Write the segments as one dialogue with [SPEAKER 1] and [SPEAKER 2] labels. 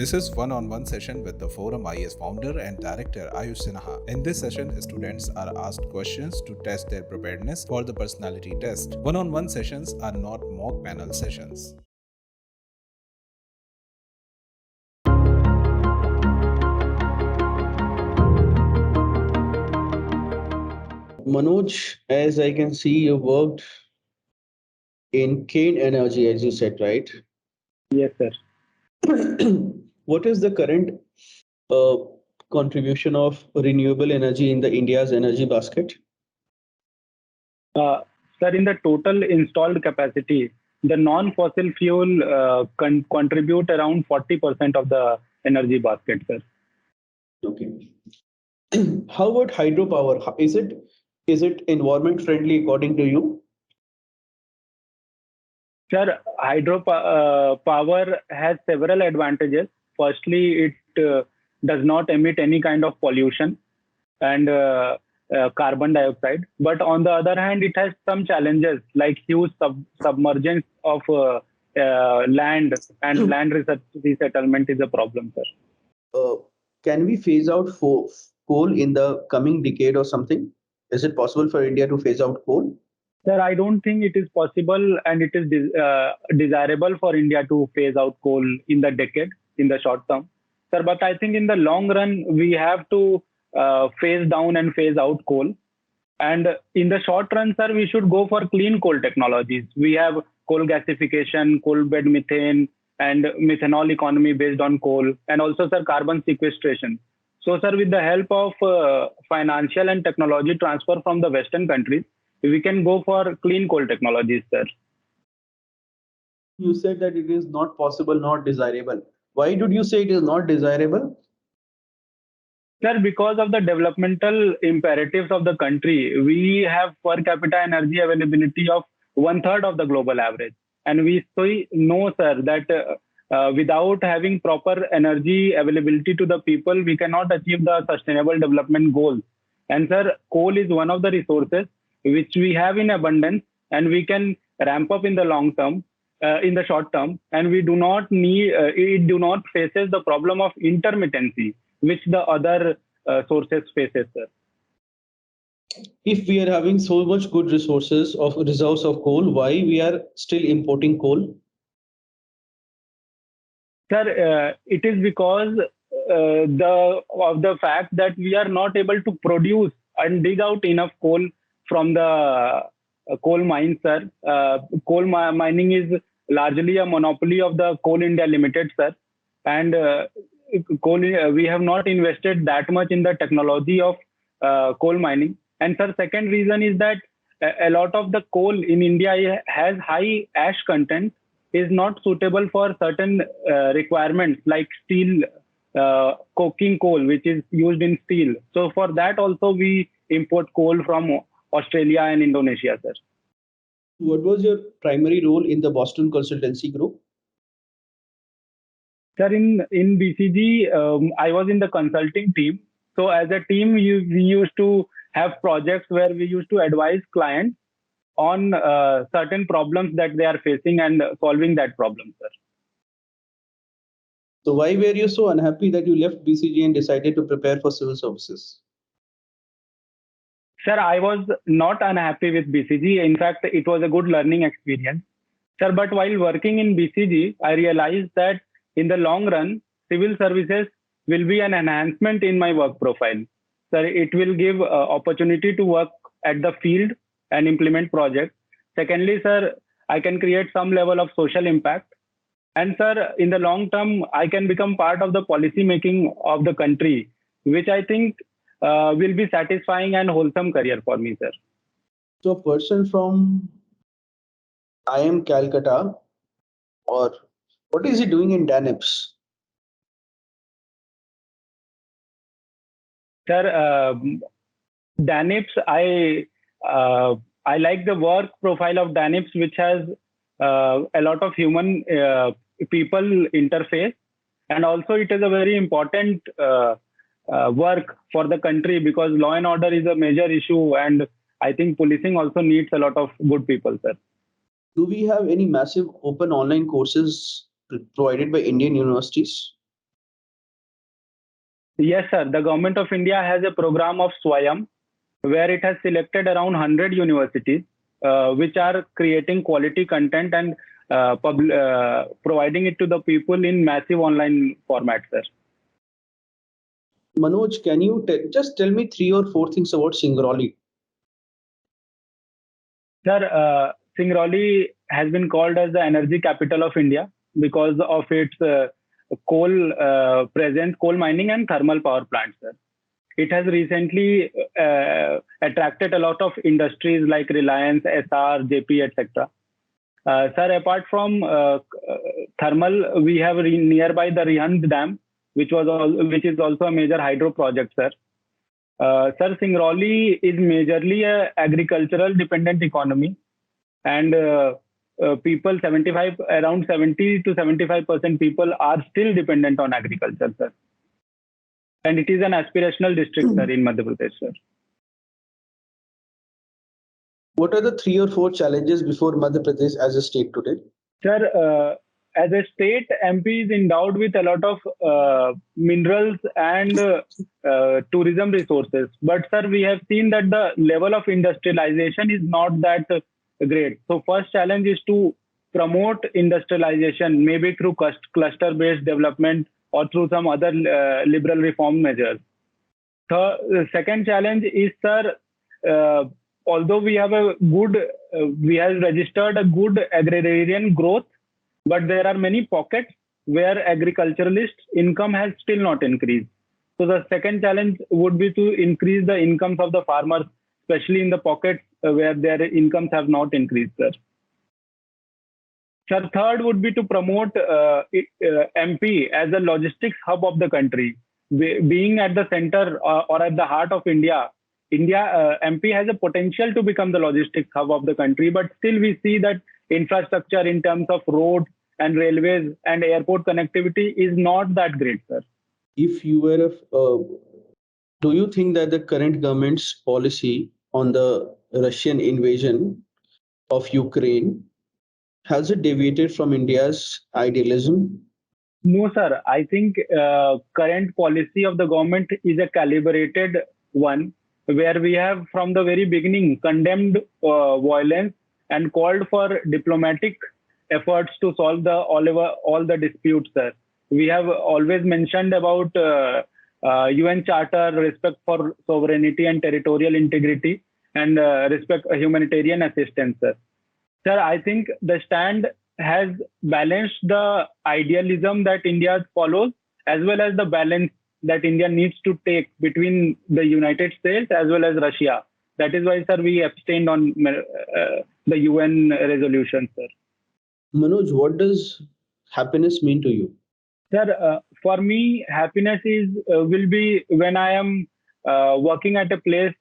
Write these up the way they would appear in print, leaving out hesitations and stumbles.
[SPEAKER 1] This is one-on-one session with the Forum IAS founder and director Ayush Sinha. In this session, students are asked questions to test their preparedness for the personality test. One-on-one sessions are not mock panel sessions.
[SPEAKER 2] Manoj, as I can see, you worked in Cairn Energy, as you said, right?
[SPEAKER 3] Yes, sir.
[SPEAKER 2] What is the current uh, contribution of renewable energy in the India's energy basket?
[SPEAKER 3] Sir, in the total installed capacity, the non-fossil fuel contribute around 40% of the energy basket, sir.
[SPEAKER 2] Okay. How about hydropower? Is it environment friendly according to you?
[SPEAKER 3] Sir, hydropower has several advantages. Firstly, it does not emit any kind of pollution and carbon dioxide. But on the other hand, it has some challenges like huge submergence of land, and land resettlement is a problem, sir.
[SPEAKER 2] Can we phase out coal in the coming decade or something? Is it possible for India to phase out coal?
[SPEAKER 3] Sir, I don't think it is possible and it is desirable for India to phase out coal in the decade, in the short term. Sir, but I think in the long run, we have to phase down and phase out coal. And in the short run, sir, we should go for clean coal technologies. We have coal gasification, coal bed methane, and methanol economy based on coal, and also, sir, carbon sequestration. So, sir, with the help of financial and technology transfer from the Western countries, we can go for clean coal technologies, sir.
[SPEAKER 2] You said that it is not possible, not desirable. Why did you say it is not desirable?
[SPEAKER 3] Sir, because of the developmental imperatives of the country, we have per capita energy availability of 1/3 of the global average. And we know, sir, that without having proper energy availability to the people, we cannot achieve the sustainable development goals. And sir, coal is one of the resources which we have in abundance, and we can ramp up in the long term, in the short term, and we do not need, it do not faces the problem of intermittency, which the other sources faces, sir.
[SPEAKER 2] If we are having so much good resources of reserves of coal, why we are still importing coal?
[SPEAKER 3] Sir, it is because of the fact that we are not able to produce and dig out enough coal from the coal mines, sir. Coal mining is largely a monopoly of the Coal India Limited, sir. And we have not invested that much in the technology of coal mining. And sir, second reason is that a lot of the coal in India has high ash content, is not suitable for certain requirements like steel, coking coal, which is used in steel. So for that also we import coal from Australia and Indonesia, sir.
[SPEAKER 2] What was your primary role in the Boston Consultancy Group?
[SPEAKER 3] Sir, in BCG, I was in the consulting team. So as a team, we used to have projects where we used to advise clients on certain problems that they are facing and solving that problem, sir.
[SPEAKER 2] So why were you so unhappy that you left BCG and decided to prepare for civil services?
[SPEAKER 3] Sir, I was not unhappy with BCG. In fact, it was a good learning experience. Sir, but while working in BCG, I realized that in the long run, civil services will be an enhancement in my work profile. Sir, it will give opportunity to work at the field and implement projects. Secondly, sir, I can create some level of social impact. And sir, in the long term, I can become part of the policy making of the country, which I think will be satisfying and wholesome career for me, sir.
[SPEAKER 2] So a person from IIM Calcutta, or what is he doing in DANIPS?
[SPEAKER 3] Sir, DANIPS, I like the work profile of DANIPS, which has a lot of human people interface, and also it is a very important work for the country because law and order is a major issue, and I think policing also needs a lot of good people, sir.
[SPEAKER 2] Do we have any massive open online courses provided by Indian universities?
[SPEAKER 3] Yes, sir. The government of India has a program of Swayam, where it has selected around 100 universities, which are creating quality content and providing it to the people in massive online format, sir.
[SPEAKER 2] Manoj, can you just tell me 3 or 4 things about Singrauli?
[SPEAKER 3] Sir, Singrauli has been called as the energy capital of India because of its coal mining and thermal power plants, sir. It has recently attracted a lot of industries like Reliance, SR, JP, etc. Sir, apart from thermal, we have nearby the Rihand Dam, which is also a major hydro project, sir. Sir, Singrauli is majorly a agricultural dependent economy, and people around 70 to 75% people are still dependent on agriculture, sir. And it is an aspirational district, sir, in Madhya Pradesh, sir.
[SPEAKER 2] What are the 3 or 4 challenges before Madhya Pradesh as a state today?
[SPEAKER 3] Sir, as a state, MP is endowed with a lot of minerals and tourism resources. But, sir, we have seen that the level of industrialization is not that great. So, first challenge is to promote industrialization, maybe through cluster-based development or through some other liberal reform measures. The second challenge is, sir, although we have we have registered a good agrarian growth, but there are many pockets where agriculturalist income has still not increased. So the second challenge would be to increase the incomes of the farmers, especially in the pockets where their incomes have not increased, sir. Sir, third would be to promote MP as a logistics hub of the country. Being at the center or at the heart of India, MP has a potential to become the logistics hub of the country, but still we see that infrastructure in terms of roads and railways and airport connectivity is not that great, sir.
[SPEAKER 2] If you were do you think that the current government's policy on the Russian invasion of Ukraine has it deviated from India's idealism?
[SPEAKER 3] No, sir. I think current policy of the government is a calibrated one, where we have from the very beginning condemned violence and called for diplomatic efforts to solve all the disputes, sir. We have always mentioned about UN Charter, respect for sovereignty and territorial integrity, and respect humanitarian assistance, sir. Sir, I think the stand has balanced the idealism that India follows, as well as the balance that India needs to take between the United States as well as Russia. That is why, sir, we abstained on the UN resolution, sir.
[SPEAKER 2] Manoj, what does happiness mean to you?
[SPEAKER 3] Sir, for me, happiness will be when I am working at a place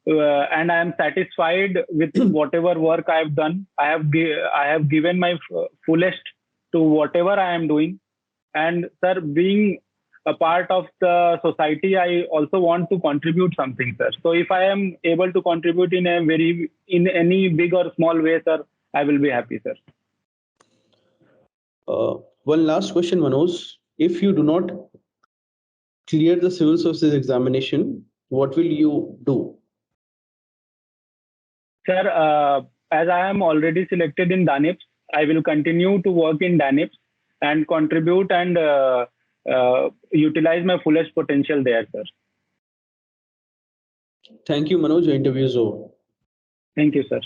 [SPEAKER 3] and I am satisfied with whatever work I have done. I have given my fullest to whatever I am doing. And, sir, being a part of the society, I also want to contribute something, sir. So if I am able to contribute in any big or small way, sir, I will be happy, sir.
[SPEAKER 2] One last question, Manoj. If you do not clear the civil services examination, what will you do?
[SPEAKER 3] Sir, as I am already selected in DANIPS, I will continue to work in DANIPS and contribute and utilize my fullest potential there, sir.
[SPEAKER 2] Thank you, Manoj. Your interview is over.
[SPEAKER 3] Thank you, sir.